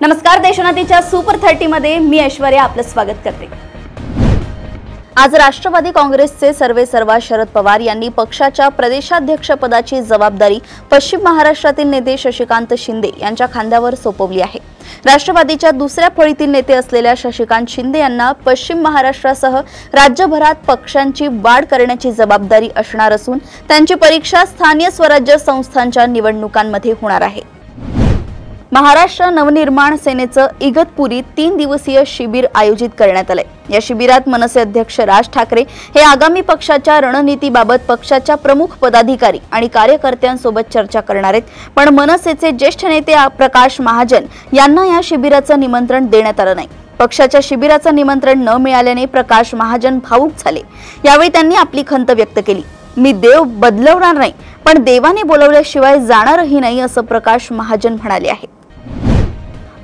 नमस्कार, देशोन्नतीच्या सुपर 30 मध्ये मी ऐश्वर्या आपलं स्वागत करते। आज राष्ट्रवादी काँग्रेसचे सर्वेसर्वा शरद पवार यांनी पक्षाच्या प्रदेशाध्यक्ष पदाची जबाबदारी पश्चिम महाराष्ट्रातील नेते शशिकांत शिंदे यांच्या खांद्यावर सोपवली आहे। राष्ट्रवादीच्या दुसऱ्या फळीतील नेते असलेल्या शशिकांत शिंदे यांना पश्चिम महाराष्ट्रासह राज्यभरात पक्षांची वाढ करण्याची जबाबदारी असणार असून त्यांची परीक्षा स्थानीय स्वराज्य संस्थांच्या निवडणुकांमध्ये होणार आहे। महाराष्ट्र नवनिर्माण सेनेचं इगतपुरी 3 दिवसीय शिबिर आयोजित करण्यात आले। या शिबिरात मनसे अध्यक्ष राज ठाकरे हे आगामी पक्षाच्या रणनीतीबाबत पक्षाच्या प्रमुख पदाधिकारी आणि कार्यकर्त्यांसोबत चर्चा करणार आहेत। पण मनसेचे ज्येष्ठ नेते प्रकाश महाजन यांना या शिबिराचं निमंत्रण देण्यात आलं नाही। पक्षाच्या शिबिराचं निमंत्रण न मिळाल्याने प्रकाश महाजन भावुक झाले। यावेळी त्यांनी आपली खंत व्यक्त केली। मी देव बदलवणार नाही, पण देवाने बोलवल्याशिवाय जाणारही नाही, असं प्रकाश महाजन म्हणाले आहे।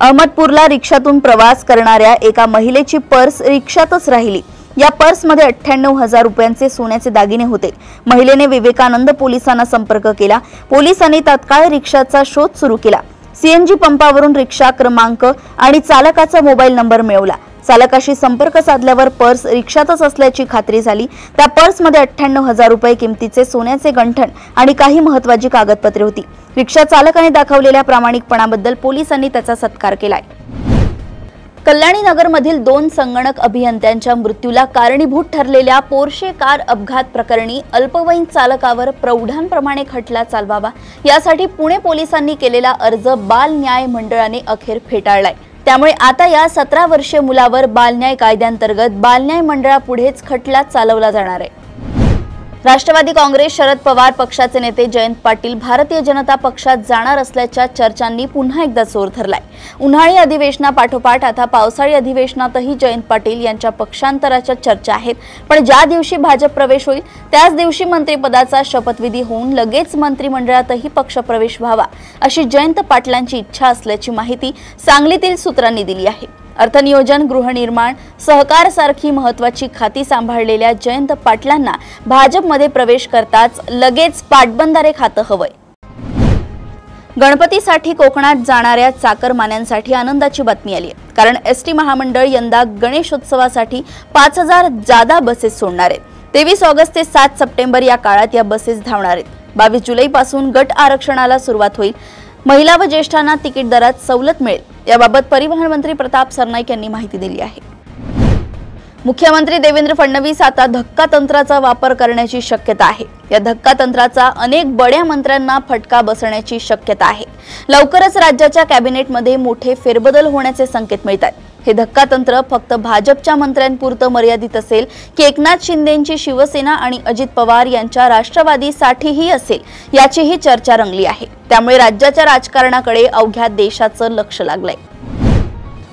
अहमदपूरला रिक्षातून प्रवास करणाऱ्या एका महिलेची पर्स रिक्षातच राहिली। या पर्समध्ये 98,000 रुपयांचे सोन्याचे दागिने होते। महिलेने विवेकानंद पोलिसांना संपर्क केला। पोलिसांनी तात्काळ रिक्षाचा शोध सुरू केला। सीएनजी पंपावरून रिक्षा क्रमांक आणि चालकाचा मोबाईल नंबर मिळवला। चालकाशी संपर्क साधल्यावर पर्स रिक्षातच असल्याची खात्री झाली। त्या पर्समध्ये 98,000 रुपये किमतीचे सोन्याचे गंठण आणि काही महत्त्वाची कागदपत्रे होती। रिक्षा चालकाने दाखवलेल्या प्रामाणिकपणाबद्दल पोलिसांनी त्याचा सत्कार केलाय। कल्याणी नगरमधील 2 संगणक अभियंत्यांच्या मृत्यूला कारणीभूत ठरलेल्या पोर्शे कार अपघात प्रकरणी अल्पवयीन चालकावर प्रौढांप्रमाणे खटला चालवावा यासाठी पुणे पोलिसांनी केलेला अर्ज बाल न्याय मंडळाने अखेर फेटाळलाय। त्यामुळे आता या 17 वर्षीय मुलावर बालन्याय कायद्याअंतर्गत बालन्याय मंडळापुढेच खटला चालवला जाणार आहे। राष्ट्रवादी काँग्रेस शरद पवार पक्षाचे नेते जयंत पाटील भारतीय जनता पक्षात जाणार असल्याच्या चर्चांनी पुन्हा एकदा जोर धरलाय। उन्हाळी अधिवेशनापाठोपाठ आता पावसाळी अधिवेशनातही जयंत पाटील यांच्या पक्षांतराच्या चर्चा आहेत। पण ज्या दिवशी भाजप प्रवेश होईल त्याच दिवशी मंत्रिपदाचा शपथविधी होऊन लगेच मंत्रिमंडळातही पक्षप्रवेश व्हावा अशी जयंत पाटलांची इच्छा असल्याची माहिती सांगलीतील सूत्रांनी दिली आहे। अर्थनियोजन, गृहनिर्माण, सहकार सारखी महत्त्वाची खाती सांभाळलेल्या जयंत पाटलांना भाजपमध्ये प्रवेश करताच लगेच पाटबंधारे खातं हवंय। गणपतीसाठी कोकणात जाणाऱ्या चाकरमान्यांसाठी आनंदाची बातमी आली आहे, कारण एसटी महामंडळ यंदा गणेशोत्सवासाठी 5,000 जादा बसेस सोडणार आहेत। 23 ऑगस्ट ते 7 सप्टेंबर या काळात या बसेस धावणार आहेत। 22 जुलैपासून गट आरक्षणाला सुरुवात होईल। महिला व ज्येष्ठांना तिकीट दरात सवलत मिळेल, याबाबत परिवहन मंत्री प्रताप सरनाईक यांनी माहिती दिली आहे। मुख्यमंत्री देवेंद्र फडणवीस आता धक्का तंत्राचा वापर करण्याची शक्यता आहे। या धक्का तंत्राचा अनेक बड्या मंत्र्यांना फटका बसण्याची शक्यता आहे। लवकरच राज्याच्या कॅबिनेटमध्ये मोठे फेरबदल होण्याचे संकेत मिळतात। हे धक्का तंत्र फक्त भाजपच्या मंत्र्यांपुरतं मर्यादित असेल की एकनाथ शिंदेंची शिवसेना आणि अजित पवार यांच्या राष्ट्रवादीसाठीही असेल याचीही चर्चा रंगली आहे। त्यामुळे राज्याच्या राजकारणाकडे अवघ्या देशाचं लक्ष लागलंय।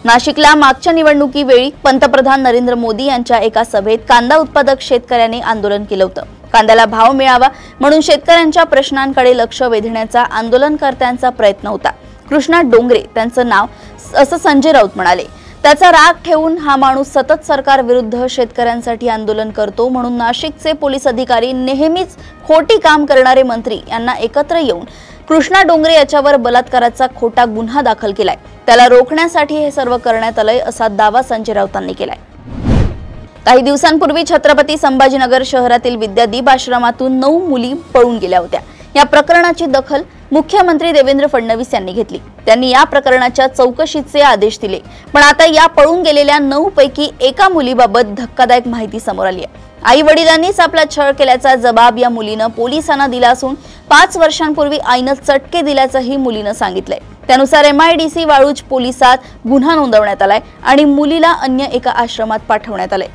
नाशिकला मागच्या निवडणुकीवेळी पंतप्रधान नरेंद्र मोदी यांच्या एका सभेत कांदा उत्पादक शेतकऱ्यांनी आंदोलन केलं होतं। कांद्याला भाव मिळावा म्हणून शेतकऱ्यांच्या प्रश्नांकडे लक्ष वेधण्याचा आंदोलनकर्त्यांचा प्रयत्न होता। कृष्णा डोंगरे त्यांचं नाव असं संजय राऊत म्हणाले। त्याचा राग ठेवून हा माणूस सतत सरकार विरुद्ध शेतकऱ्यांसाठी आंदोलन करतो म्हणून नाशिकचे पोलीस अधिकारी नेहमीच खोटी काम करणारे मंत्री यांना एकत्र येऊन कृष्णा डोंगरे याच्यावर बलात्काराचा खोटा गुन्हा दाखल केलाय। त्याला रोखण्यासाठी हे सर्व करण्यात आलंय असा दावा संजय राऊतांनी केलाय। काही दिवसांपूर्वी छत्रपती संभाजीनगर शहरातील विद्यादीप आश्रमातून 9 मुली पळून गेल्या होत्या। या प्रकरणाची दखल मुख्यमंत्री देवेंद्र फडणवीस यांनी घेतली। त्यांनी या प्रकरणाच्या चौकशीचे आदेश दिले। पण आता या पळून गेलेल्या 9 पैकी एका मुलीबाबत धक्कादायक माहिती समोर आली आहे। आई वडिलांनीच आपला छळ केल्याचा जबाब या मुलीनं पोलिसांना दिला असून 5 वर्षांपूर्वी आईनं चटके दिल्याचंही मुलीनं सांगितलंय। त्यानुसार MIDC वाळूज पोलिसात गुन्हा नोंदवण्यात आलाय आणि मुलीला अन्य एका आश्रमात पाठवण्यात आलंय।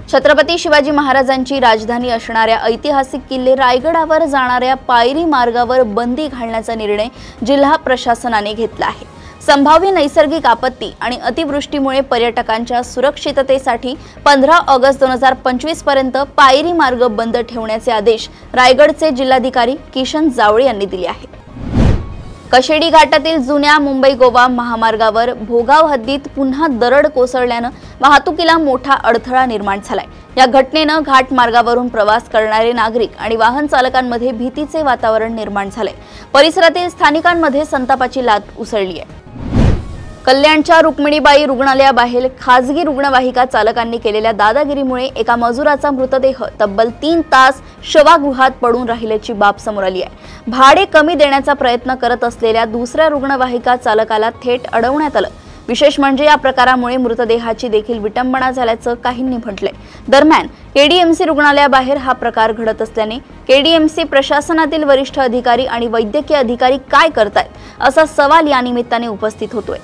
छत्रपती शिवाजी महाराजांची राजधानी असणाऱ्या ऐतिहासिक किल्ले रायगडावर जाणाऱ्या पायरी मार्गावर बंदी घालण्याचा निर्णय जिल्हा प्रशासनाने घेतला आहे। संभाव्य नैसर्गिक आपत्ती आणि अतिवृष्टीमुळे पर्यटकांच्या सुरक्षिततेसाठी 15 ऑगस्ट 2025 पर्यंत पायरी मार्ग बंद ठेवण्याचे आदेश रायगडचे जिल्हाधिकारी किशन जावळे यांनी दिले आहेत। कशेडी घाटातील जुन्या मुंबई गोवा महामार्गावर भोगाव हद्दीत पुन्हा दरड कोसळल्याने वाहतुकीला मोठा अडथळा निर्माण झालाय। या घटनेने घाट मार्गावरून प्रवास करणारे नागरिक आणि वाहन चालकांमध्ये भीतीचे वातावरण निर्माण झाले। परिसरातील स्थानिकांमध्ये संतापाची लाट उसळली आहे। कल्याणच्या रुक्मिणीबाई रुग्णालयाबाहेर खासगी रुग्णवाहिका चालकांनी केलेल्या दादागिरीमुळे एका मजुराचा मृतदेह तब्बल 3 तास शवागृहात पडून राहिल्याची बाब समोर आली आहे। भाडे कमी देण्याचा प्रयत्न करत असलेल्या दुसऱ्या रुग्णवाहिका चालकाला थेट अडवण्यात आलं। विशेष म्हणजे या प्रकारामुळे मृतदेहाची देखील विटंबना झाल्याचं काहींनी म्हटलंय। दरम्यान केडीएमसी रुग्णालयाबाहेर हा प्रकार घडत असल्याने केडीएमसी प्रशासनातील वरिष्ठ अधिकारी आणि वैद्यकीय अधिकारी काय करतायत असा सवाल या निमित्ताने उपस्थित होतोय।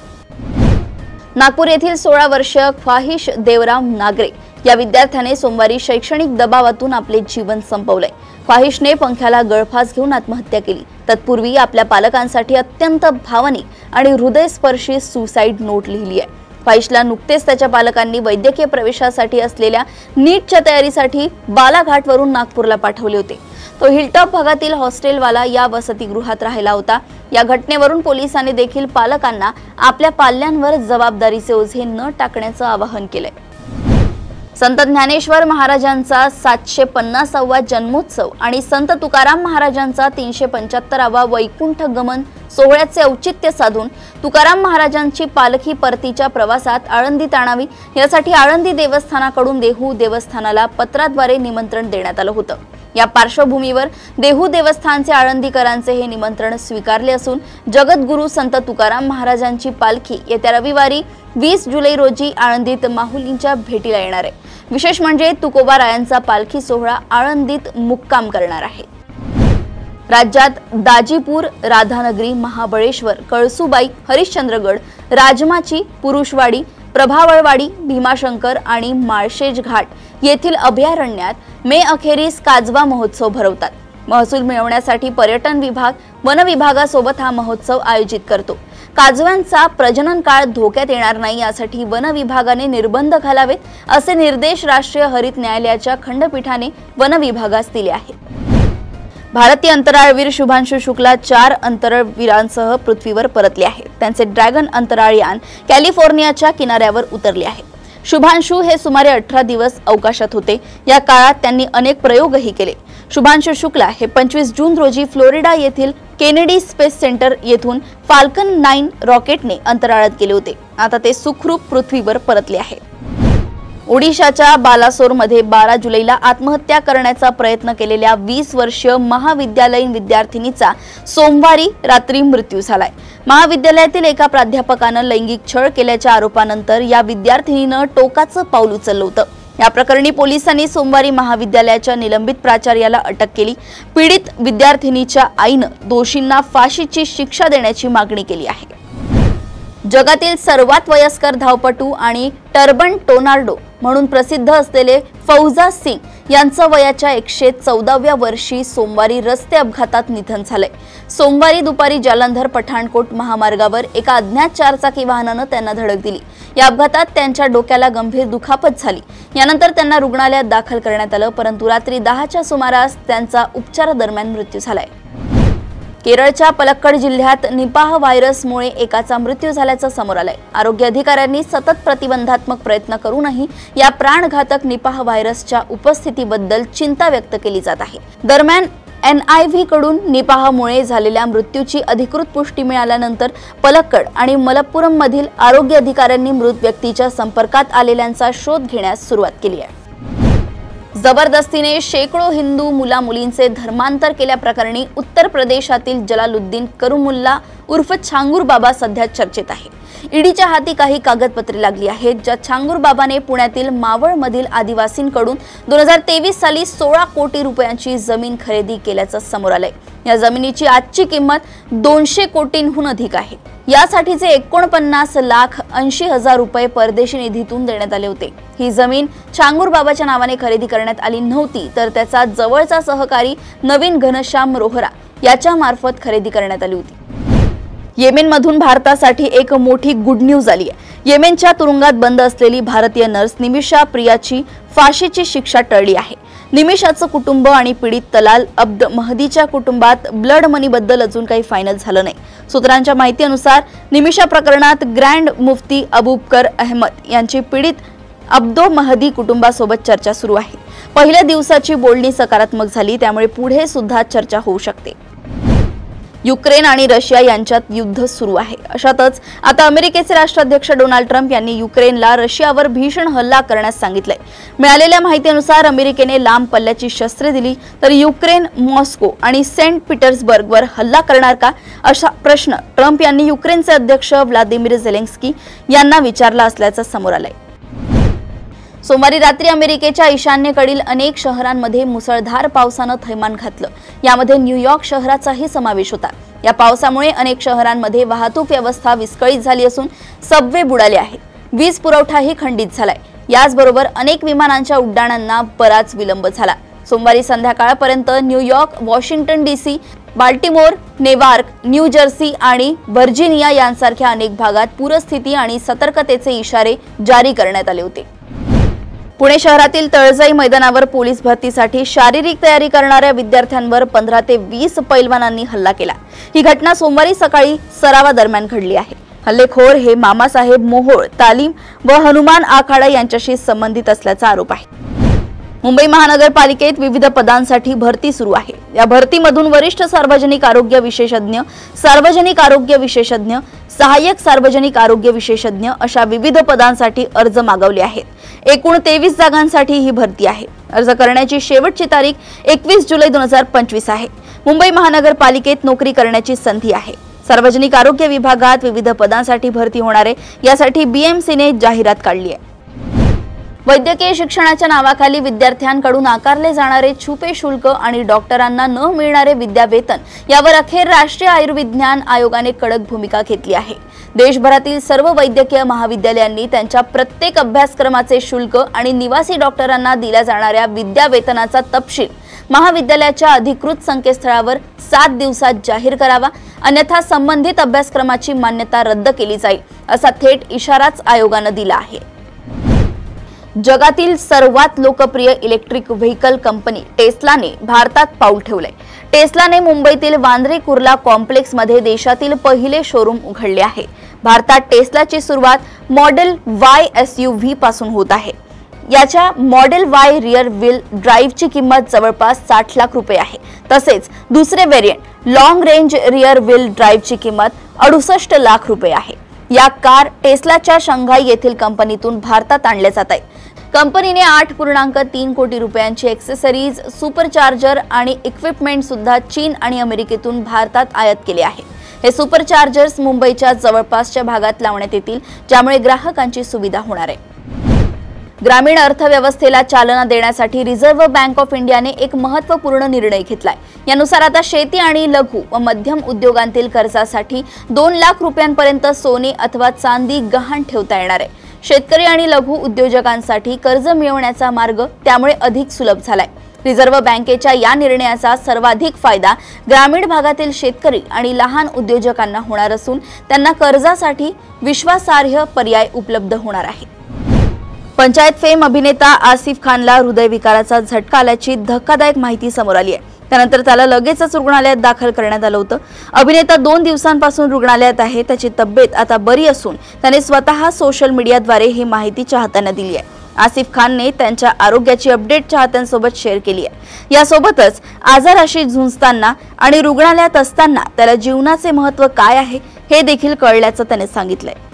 नागपूर येथील 16 वर्षीय ख्वाहिश देवराम नागरे या विद्यार्थ्याने सोमवारी शैक्षणिक दबावातून आपले जीवन संपवले। ख्वाहिशने पंख्याला गळफास घेऊन आत्महत्या केली। तत्पूर्वी आपल्या पालकांसाठी अत्यंत भावनिक आणि हृदयस्पर्शी सुसाईड नोट लिहिली आहे। ख्वाहिशला नुकतेच त्याच्या पालकांनी वैद्यकीय प्रवेशासाठी असलेल्या नीटच्या तयारीसाठी बालाघाटवरून नागपूरला पाठवले होते। तो हिलटॉप भागातील हॉस्टेलवाला या वसतिगृहात राहिला होता। या घटनेवरून पोलिसांनी देखील पालकांना आपल्या पाल्यांवर जबाबदारीचे ओझे न टाकण्याचं आवाहन केलंय। संत ज्ञानेश्वर महाराजांचा 750वा जन्मोत्सव आणि संत तुकाराम महाराजांचा 375वा वैकुंठ गमन सोहळ्याचे औचित्य साधून तुकाराम महाराजांची पालखी परतीच्या प्रवासात आळंदीत आणावी यासाठी आळंदी देवस्थानाकडून देहू देवस्थानाला पत्राद्वारे निमंत्रण देण्यात आलं होतं। या पार्श्वभूमीवर देहू देवस्थानचे आळंदीकरांचे हे निमंत्रण स्वीकारले असून जगद्गुरू संत तुकाराम महाराजांची पालखी येत्या रविवारी 20 जुलै रोजी आळंदीत माहुलींच्या भेटीला येणार आहे। विशेष म्हणजे तुकोबारायांचा पालखी सोहळा आळंदीत मुक्काम करणार आहे। राज्यात दाजीपूर, राधानगरी, महाबळेश्वर, कळसुबाई, हरिश्चंद्रगड, राजमाची, पुरुषवाडी, प्रभावळवाडी, भीमाशंकर आणि माळशेज घाट येथील अभयारण्यात मे अखेरीस काजवा महोत्सव भरवतात। महसूल मिळवण्यासाठी पर्यटन विभाग, वन विभागासोबत हा महोत्सव आयोजित करतो। काजव्यांचा प्रजनन काळ धोक्यात येणार नाही यासाठी वन विभागाने निर्बंध घालावेत असे निर्देश राष्ट्रीय हरित न्यायालयाच्या खंडपीठाने वन विभागास दिले आहेत। भारतीय अंतराळवीर शुभांशु शुक्ला 4 अंतराळवीरांसह पृथ्वीवर परतले आहेत। त्यांचे ड्रॅगन अंतराळयान कॅलिफोर्नियाच्या किनाऱ्यावर उतरले आहे। शुभांशु हे सुमारे 18 दिवस अवकाशात होते। या काळात त्यांनी अनेक प्रयोगही केले। शुभांशु शुक्ला हे 25 जून रोजी फ्लोरिडा येथील केनेडी स्पेस सेंटर येथून फाल्कन 9 रॉकेटने अंतराळात गेले होते। आता ते सुखरूप पृथ्वीवर परतले आहेत। ओडिशाच्या बालासोरमध्ये 12 जुलैला आत्महत्या करण्याचा प्रयत्न केलेल्या 20 वर्षीय महाविद्यालयीन विद्यार्थिनीचा सोमवारी रात्री मृत्यू झालाय। महाविद्यालयातील एका प्राध्यापकानं लैंगिक छळ केल्याच्या आरोपानंतर या विद्यार्थिनीनं टोकाचं पाऊल उचललं होतं। या प्रकरणी पोलिसांनी सोमवारी महाविद्यालयाच्या निलंबित प्राचार्याला अटक केली। पीडित विद्यार्थिनीच्या आईनं दोषींना फाशीची शिक्षा देण्याची मागणी केली आहे। जगातील सर्वात वयस्कर धावपटू आणि टर्बन टोर्नाडो म्हणून प्रसिद्ध असलेले फौजा सिंग यांचं वयाच्या 114व्या वर्षी सोमवारी रस्ते अपघातात निधन झालंय। सोमवारी दुपारी जालंधर पठाणकोट महामार्गावर एका अज्ञात 4चाकी वाहनानं त्यांना धडक दिली। या अपघातात त्यांच्या डोक्याला गंभीर दुखापत झाली। यानंतर त्यांना रुग्णालयात दाखल करण्यात आलं, परंतु रात्री 10च्या सुमारास त्यांचा उपचारादरम्यान मृत्यू झालाय। केरळच्या पलक्कड जिल्ह्यात निपाह व्हायरसमुळे एकाचा मृत्यू झाल्याचं समोर आलंय। आरोग्य अधिकाऱ्यांनी सतत प्रतिबंधात्मक प्रयत्न करूनही या प्राणघातक निपाह व्हायरसच्या उपस्थितीबद्दल चिंता व्यक्त केली जात आहे। दरम्यान NIV कडून निपाहमुळे झालेल्या मृत्यूची अधिकृत पुष्टी मिळाल्यानंतर पलक्कड आणि मलप्पुरम मधील आरोग्य अधिकाऱ्यांनी मृत व्यक्तीच्या संपर्कात आलेल्यांचा शोध घेण्यास सुरुवात केली आहे। जबरदस्तीने शेकडो हिंदू मुला-मुलींचे धर्मांतर केल्याप्रकरणी उत्तर प्रदेशातील जलालुद्दीन करुमुल्ला उर्फ छांगूर बाबा सध्या चर्चेत आहे। ईडीच्या हाती काही कागदपत्रे लागली आहेत, ज्यात छांगूर बाबाने पुण्यातील मावळमधील आदिवासींकडून 2023 साली 16 कोटी रुपयांची जमीन खरेदी केल्याचं समोर आलंय। या जमिनीची आजची किंमत 200 कोटींहून अधिक आहे। यासाठीचे 49,80,000 रुपये परदेशी निधीतून देण्यात आले होते। ही जमीन छांगूर बाबाच्या नावाने खरेदी करण्यात आली नव्हती, तर त्याचा जवळचा सहकारी नवीन घनश्याम रोहरा याच्या मार्फत खरेदी करण्यात आली होती। येमेनमधून भारतासाठी एक मोठी गुड न्यूज आली आहे। येमेनच्या तुरुंगात बंद असलेली भारतीय नर्स निमिषा प्रियाची फाशीची शिक्षा टळली आहे। निमिषाचं कुटुंब आणि पीडित तलाल अब्द महदीच्या कुटुंबात ब्लड मनीबद्दल अजून काही फायनल झालं नाही। सूत्रांच्या माहितीनुसार निमिषा प्रकरणात ग्रँड मुफ्ती अबूबकर अहमद यांची पीडित अब्दो महदी कुटुंबासोबत चर्चा सुरू आहे। पहिल्या दिवसाची बोलणी सकारात्मक झाली, त्यामुळे पुढे सुद्धा चर्चा होऊ शकते। युक्रेन आणि रशिया यांच्यात युद्ध सुरू आहे। अशातच आता अमेरिकेचे राष्ट्राध्यक्ष डोनाल्ड ट्रम्प यांनी युक्रेनला रशियावर भीषण हल्ला करण्यास सांगितलंय। मिळालेल्या माहितीनुसार अमेरिकेने लांब पल्ल्याची शस्त्रे दिली तर युक्रेन मॉस्को आणि सेंट पीटर्सबर्गवर हल्ला करणार का, असा प्रश्न ट्रम्प यांनी युक्रेनचे अध्यक्ष व्लादिमीर झेलेन्स्की यांना विचारला असल्याचं समोर आलंय। सोमवारी रात्री अमेरिकेच्या ईशान्येकडील अनेक शहरांमध्ये मुसळधार पावसानं थैमान घातलं। यामध्ये न्यूयॉर्क शहराचाही समावेश होता। या पावसामुळे अनेक शहरांमध्ये वाहतूक व्यवस्था विस्कळीत झाली असून सबवे बुडाले आहेत। वीज पुरवठाही खंडित झालाय। याचबरोबर अनेक विमानांच्या उड्डाणांना बराच विलंब झाला। सोमवारी संध्याकाळपर्यंत New York, Washington DC, Baltimore, Newark, new Jersey आणि व्हर्जिनिया यांसारख्या अनेक भागात पूरस्थिती आणि सतर्कतेचे इशारे जारी करण्यात आले होते। पुणे शहरातील तळजाई मैदानावर पोलीस भरतीसाठी शारीरिक तयारी करणाऱ्या विद्यार्थ्यांवर 15 ते 20 पैलवानांनी हल्ला केला। ही घटना सोमवारी सकाळी सरावादरम्यान घडली आहे। हल्लेखोर हे मामासाहेब मोहोळ तालीम व हनुमान आखाडा यांच्याशी संबंधित असल्याचा आरोप आहे। मुंबई महानगरपालिकेत विविध पदांसाठी भरती सुरू आहे। या भरतीमधून वरिष्ठ सार्वजनिक आरोग्य विशेषज्ञ, सार्वजनिक आरोग्य विशेषज्ञ, सहाय्यक सार्वजनिक आरोग्य विशेषज्ञ अशा विविध पदांसाठी अर्ज मागवले आहेत। एकूण 23 जागांसाठी ही भरती आहे। अर्ज करण्याची शेवटची तारीख 21 जुलै 2025 आहे। मुंबई महानगरपालिकेत नोकरी करण्याची संधी आहे। सार्वजनिक आरोग्य विभागात विविध पदांसाठी भरती होणार आहे। यासाठी बीएमसीने जाहिरात काढली आहे। वैद्यकीय शिक्षणाच्या नावाखाली विद्यार्थ्यांकडून आकारले जाणारे छुपे शुल्क आणि डॉक्टरांना न मिळणारे विद्यावेतन यावर अखेर राष्ट्रीय आयुर्विज्ञान आयोगाने कडक भूमिका घेतली आहे। देशभरातील सर्व वैद्यकीय महाविद्यालयांनी त्यांच्या प्रत्येक अभ्यासक्रमाचे शुल्क आणि निवासी डॉक्टरांना दिल्या जाणाऱ्या विद्यावेतनाचा तपशील महाविद्यालयाच्या अधिकृत संकेतस्थळावर 7 दिवसात जाहीर करावा, अन्यथा संबंधित अभ्यासक्रमाची मान्यता रद्द केली जाईल, असा थेट इशाराच आयोगाने दिला आहे। जगातील सर्वात लोकप्रिय इलेक्ट्रिक व्हेकल कंपनी टेस्लाने भारतात पाऊल ठेवले। टेस्लाने मुंबईतील वांद्रे कुर्ला कॉम्प्लेक्समध्ये देशातील पहिले शोरूम उघडले आहे। भारतात टेस्लाची सुरुवात मॉडेल वाय एसयूव्ही पासून होत आहे। याच्या मॉडेल वाय रियर व्हील ड्राईव्हची किंमत जवळपास 60 लाख रुपये आहे। तसेच दुसरे variant long range rear wheel ड्राईव्हची किंमत 68 लाख रुपये आहे। या कार टेस्लाच्या शंघाई येथील कंपनीतून भारतात आणल्या जात आहेत। कंपनीने 8.3 कोटी रुपयांची एक्सेसरीज, सुपरचार्जर आणि इक्विपमेंट सुद्धा चीन आणि अमेरिकेतून भारतात आयात केले आहे। हे सुपरचार्जर्स मुंबईच्या जवळपासच्या भागात लावण्यात येतील, ज्यामुळे ग्राहकांची सुविधा होणार आहे। ग्रामीण अर्थव्यवस्थेला चालना देण्यासाठी रिझर्व्ह बँक ऑफ इंडियाने एक महत्त्वपूर्ण निर्णय घेतलाय। यानुसार आता शेती आणि लघु व मध्यम उद्योगांतील कर्जासाठी 2 लाख रुपयांपर्यंत सोने अथवा चांदी गहाण ठेवता येणार आहे। शेतकरी आणि लघु उद्योजकांसाठी कर्ज मिळवण्याचा मार्ग त्यामुळे अधिक सुलभ झालाय। रिझर्व्ह बँकेच्या या निर्णयाचा सर्वाधिक फायदा ग्रामीण भागातील शेतकरी आणि लहान उद्योजकांना होणार असून त्यांना कर्जासाठी विश्वासार्ह पर्याय उपलब्ध होणार आहे। पंचायत फेम अभिनेता आसिफ खानला हृदयविकाराचा झटका आल्याची धक्कादायक माहिती समोर आली आहे। त्यानंतर त्याला लगेचच रुग्णालयात दाखल करण्यात आलं होतं। अभिनेता 2 दिवसांपासून रुग्णालयात आहे। त्याची तब्येत आता बरी असून त्याने स्वतः सोशल मीडियाद्वारे ही माहिती चाहत्यांना दिली आहे। आसिफ खानने त्यांच्या आरोग्याची अपडेट चाहत्यांसोबत शेअर केली आहे। यासोबतच आजाराशी झुंजताना आणि रुग्णालयात असताना त्याला जीवनाचे महत्त्व काय आहे हे देखील कळल्याचं त्याने सांगितलंय।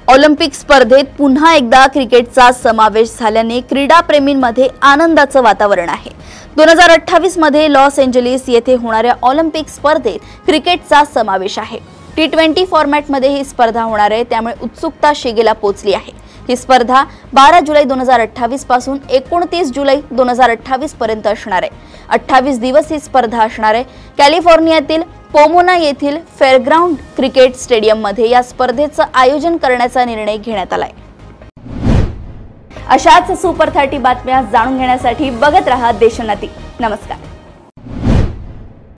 ऑलिम्पिक स्पर्धेत पुन्हा एकदा क्रिकेटचा समावेश झाल्याने क्रीडाप्रेमींमध्ये आनंदाचं वातावरण आहे। 2028 मध्ये लॉस एंजेलिस येथे होणाऱ्या ऑलिम्पिक स्पर्धेत क्रिकेटचा समावेश आहे। T20 फॉर्मॅटमध्ये ही स्पर्धा होणार आहे, त्यामुळे उत्सुकता शिगेला पोहोचली आहे। ही स्पर्धा 12 जुलै 2028 पासून 29 जुलै 2028 पर्यंत असणार आहे। 28 दिवस ही स्पर्धा असणार आहे। कॅलिफोर्नियातील पोमोना येथील फेअरग्राउंड क्रिकेट स्टेडियममध्ये या स्पर्धेचं आयोजन करण्याचा निर्णय घेण्यात आलाय। अशाच सुपर 30 बातम्या जाणून घेण्यासाठी बघत रहा देशोन्नती। नमस्कार।